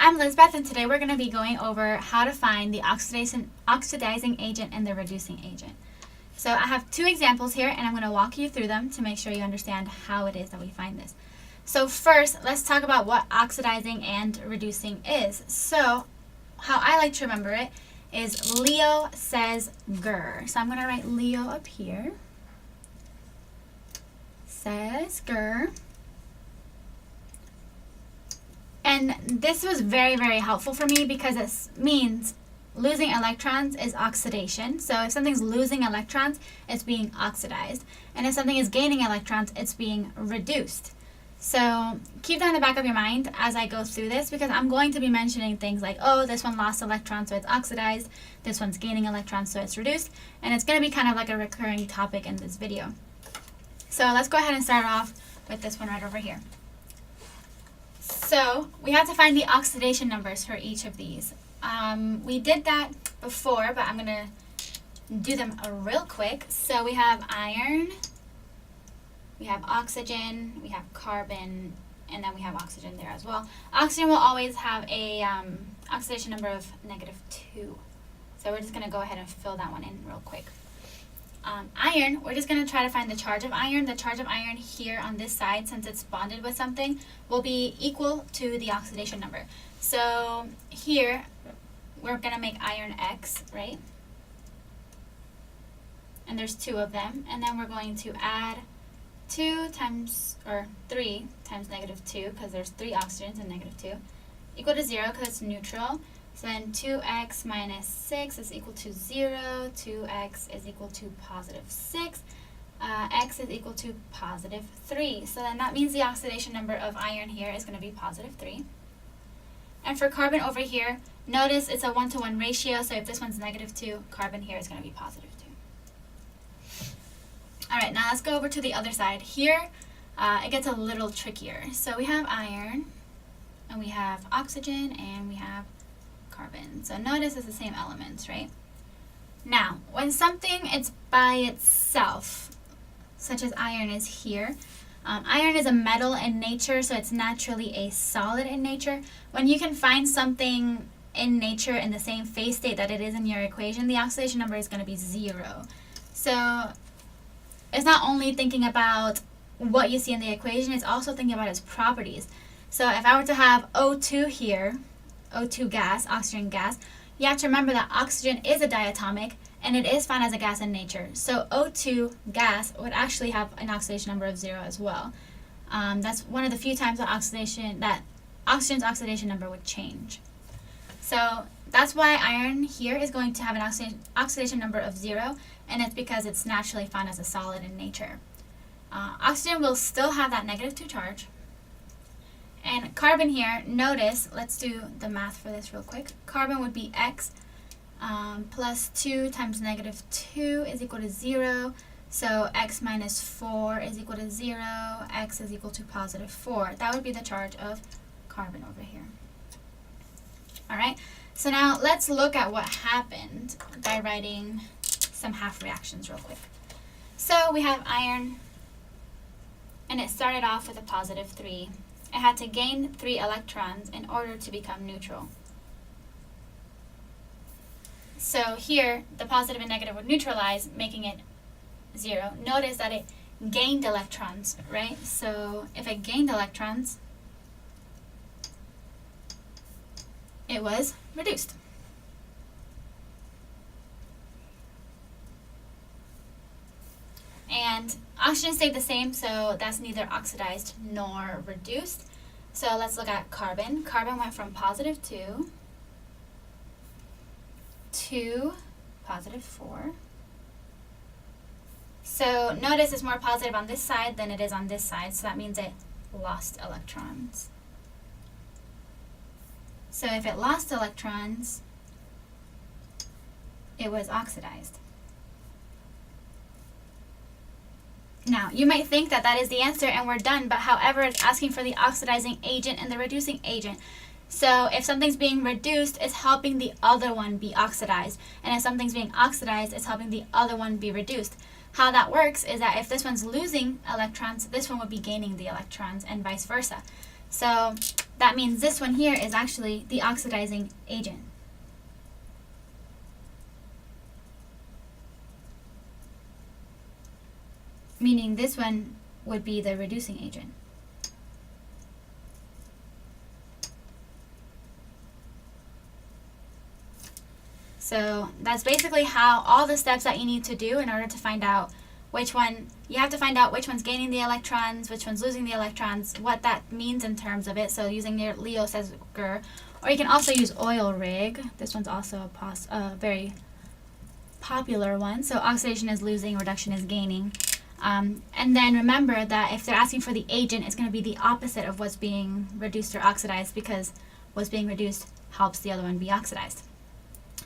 I'm Lisbeth, and today we're going to be going over how to find the oxidizing agent and the reducing agent. So I have two examples here, and I'm going to walk you through them to make sure you understand how it is that we find this. So first, let's talk about what oxidizing and reducing is. So how I like to remember it is Leo says grr. So I'm going to write Leo up here. Says grr. And this was very, very helpful for me because it means losing electrons is oxidation. So if something's losing electrons, it's being oxidized. And if something is gaining electrons, it's being reduced. So keep that in the back of your mind as I go through this, because I'm going to be mentioning things like, oh, this one lost electrons, so it's oxidized. This one's gaining electrons, so it's reduced. And it's going to be kind of like a recurring topic in this video. So let's go ahead and start off with this one right over here. So we have to find the oxidation numbers for each of these. We did that before, but I'm going to do them real quick. So we have iron, we have oxygen, we have carbon, and then we have oxygen there as well. Oxygen will always have a oxidation number of -2. So we're just going to go ahead and fill that one in real quick. Iron, we're just going to try to find the charge of iron. The charge of iron here on this side, since it's bonded with something, will be equal to the oxidation number. So here, we're going to make iron X, right? And there's 2 of them. And then we're going to add 3 times -2, because there's 3 oxygens and -2, equal to 0 because it's neutral. So then 2x minus 6 is equal to 0, 2x is equal to +6, x is equal to +3. So then that means the oxidation number of iron here is going to be +3. And for carbon over here, notice it's a 1-to-1 ratio, so if this one's -2, carbon here is going to be +2. Alright, now let's go over to the other side. Here, it gets a little trickier. So we have iron, and we have oxygen, and we have carbon. So notice it's the same elements, right? Now, when something is by itself, such as iron is here, iron is a metal in nature, so it's naturally a solid in nature. When you can find something in nature in the same phase state that it is in your equation, the oxidation number is going to be 0. So it's not only thinking about what you see in the equation, it's also thinking about its properties. So if I were to have O2 here, O2 gas, oxygen gas, you have to remember that oxygen is a diatomic and it is found as a gas in nature. So O2 gas would actually have an oxidation number of 0 as well. That's one of the few times that oxygen's oxidation number would change. So that's why iron here is going to have an oxidation number of 0, and it's because it's naturally found as a solid in nature. Oxygen will still have that -2 charge. And carbon here, notice, let's do the math for this real quick. Carbon would be x plus 2 times -2 is equal to 0. So x minus 4 is equal to 0. X is equal to +4. That would be the charge of carbon over here. Alright, so now let's look at what happened by writing some half reactions real quick. So we have iron, and it started off with a +3. It had to gain 3 electrons in order to become neutral. So here, the positive and negative would neutralize, making it 0. Notice that it gained electrons, right? So if it gained electrons, it was reduced. And oxygen stayed the same, so that's neither oxidized nor reduced. So let's look at carbon. Carbon went from +2 to +4. So notice it's more positive on this side than it is on this side, so that means it lost electrons. So if it lost electrons, it was oxidized. Now, you might think that that is the answer and we're done, but however, it's asking for the oxidizing agent and the reducing agent. So if something's being reduced, it's helping the other one be oxidized. And if something's being oxidized, it's helping the other one be reduced. How that works is that if this one's losing electrons, this one would be gaining the electrons and vice versa. So that means this one here is actually the oxidizing agent. Meaning this one would be the reducing agent. So that's basically how all the steps that you need to do in order to find out which one, you have to find out which one's gaining the electrons, which one's losing the electrons, what that means in terms of it. So using your Leo says GER, or you can also use oil rig. This one's also a very popular one. So oxidation is losing, reduction is gaining. And then remember that if they're asking for the agent, it's going to be the opposite of what's being reduced or oxidized, because what's being reduced helps the other one be oxidized.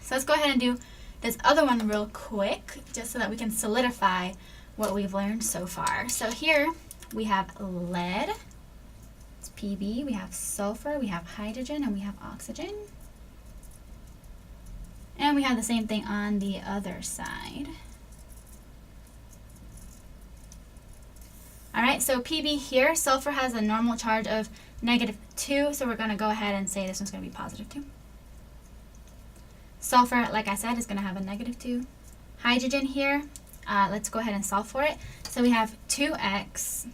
So let's go ahead and do this other one real quick, just so that we can solidify what we've learned so far. So here we have lead, it's Pb, we have sulfur, we have hydrogen, and we have oxygen. And we have the same thing on the other side. Alright, so Pb here, sulfur has a normal charge of -2, so we're going to go ahead and say this one's going to be +2. Sulfur, like I said, is going to have a -2. Hydrogen here, let's go ahead and solve for it. So we have 2x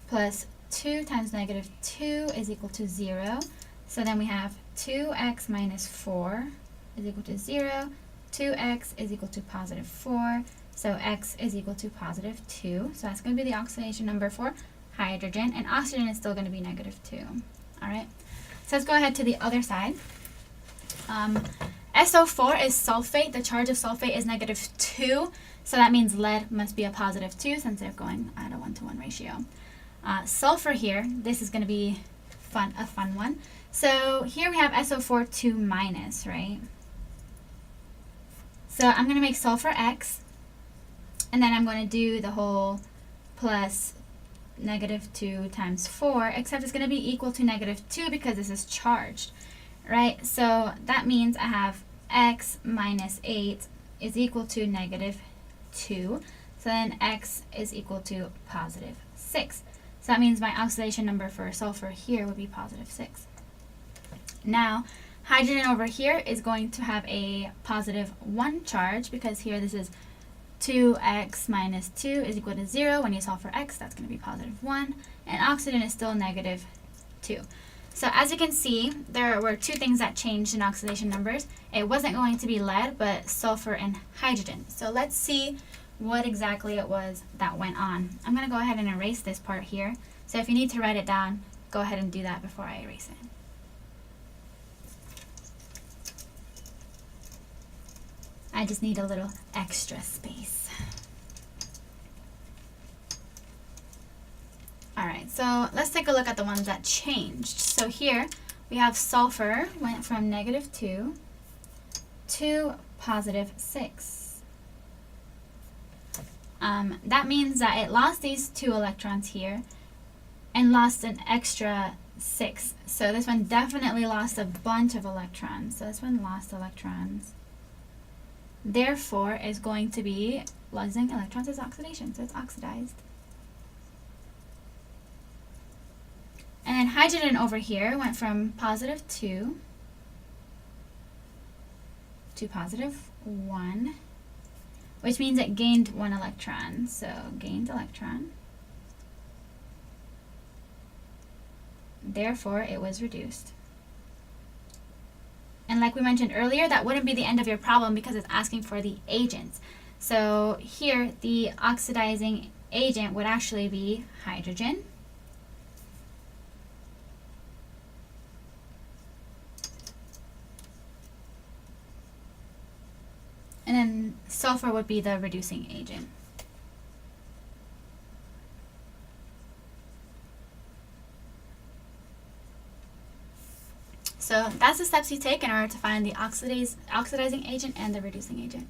plus 2 times -2 is equal to 0. So then we have 2x minus 4 is equal to 0. 2x is equal to +4. So x is equal to +2. So that's going to be the oxidation number for hydrogen. And oxygen is still going to be -2. All right. So let's go ahead to the other side. SO4 is sulfate. The charge of sulfate is -2. So that means lead must be a +2 since they're going at a 1-to-1 ratio. Sulfur here, this is going to be a fun one. So here we have SO4 2-, right? So I'm going to make sulfur X. And then I'm going to do the whole plus -2 times 4, except it's going to be equal to -2 because this is charged, right? So that means I have x minus 8 is equal to -2. So then x is equal to +6. So that means my oxidation number for sulfur here would be +6. Now, hydrogen over here is going to have a +1 charge because here this is 2x minus 2 is equal to 0. When you solve for x, that's going to be +1. And oxygen is still -2. So as you can see, there were two things that changed in oxidation numbers. It wasn't going to be lead, but sulfur and hydrogen. So let's see what exactly it was that went on. I'm going to go ahead and erase this part here. So if you need to write it down, go ahead and do that before I erase it. I just need a little extra space. Alright, so let's take a look at the ones that changed. So here we have sulfur went from -2 to +6. That means that it lost these 2 electrons here and lost an extra 6. So this one definitely lost a bunch of electrons. So this one lost electrons. Therefore, is going to be losing electrons as oxidation, so it's oxidized. And then hydrogen over here went from +2 to +1, which means it gained 1 electron. So gained electron. Therefore, it was reduced. And like we mentioned earlier, that wouldn't be the end of your problem because it's asking for the agents. So here, the oxidizing agent would actually be hydrogen. And then sulfur would be the reducing agent. So that's the steps you take in order to find the oxidizing agent and the reducing agent.